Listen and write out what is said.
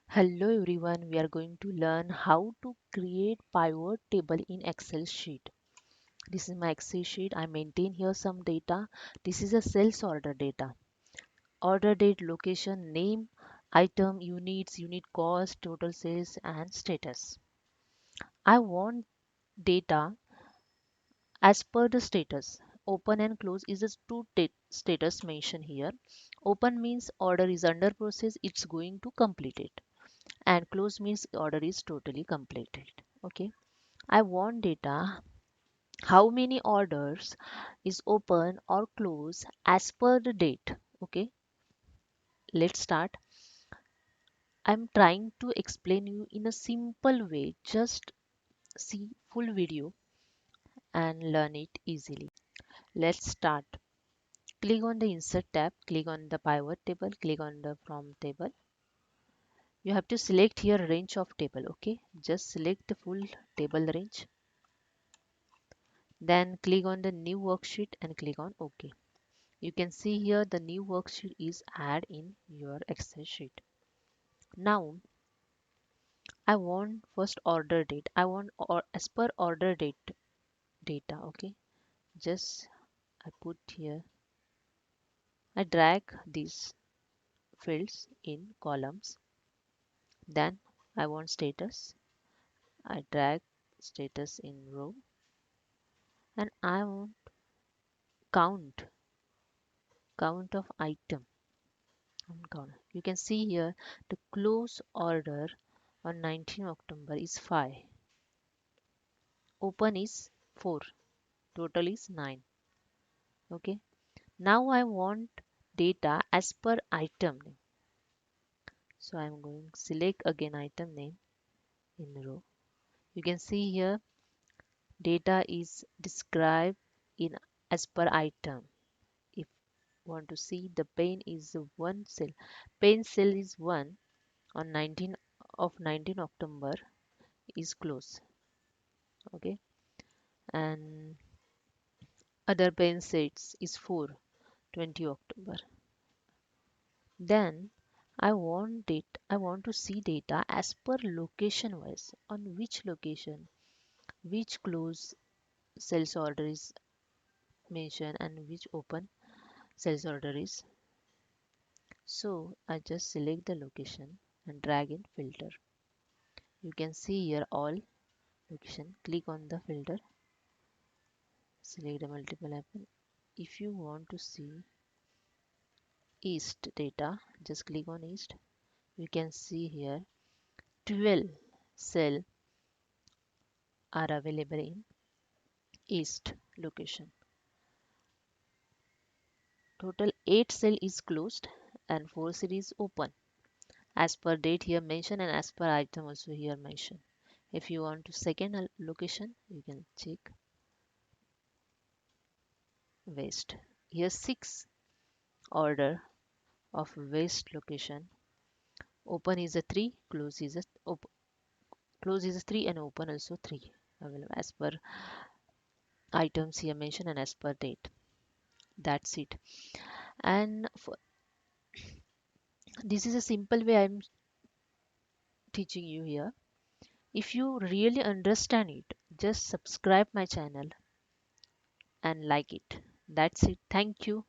Hello everyone, we are going to learn how to create pivot table in Excel sheet. This is my Excel sheet. I maintain here some data. This is a sales order data. Order date, location, name, item, units, unit cost, total sales and status. I want data as per the status. Open and close is a status mentioned here. Open means order is under process, it's going to complete it. And close means order is totally completed. Okay, I want data how many orders is open or close as per the date. Okay, let's start. I'm trying to explain you in a simple way. Just see full video and learn it easily. Let's start. Click on the insert tab, click on the pivot table, click on the from table. You have to select here range of table. Okay, just select the full table range. Then click on the new worksheet and click on OK. You can see here the new worksheet is add in your Excel sheet. Now I want first order date. I want or as per order date data. Okay, just I put here. I drag these fields in columns. Then I want status. I drag status in row and I want count of item on count. You can see here the close order on 19 October is 5, open is 4, total is 9. Okay, now I want data as per item name. So I'm going select again item name in row. You can see here data is described in as per item. If you want to see the pen is one cell, pen cell is 1 on 19 October is close. Okay, and other pen sets is 4, 20 October. Then I want to see data as per location wise, on which location which close sales order is mentioned and which open sales order is. So I just select the location and drag in filter. You can see here all location. Click on the filter, select the multiple icon. If you want to see east data, just click on east. You can see here 12 cell are available in east location. Total 8 cell is closed and 4 cell is open. As per date here mentioned and as per item also here mentioned. If you want to second location, you can check west. Here 6 order of west location. Open is a 3, close is a 3 and open also 3 available as per items here mentioned and as per date. That's it. And this is a simple way I'm teaching you here. If you really understand it, just subscribe my channel and like it. That's it. Thank you.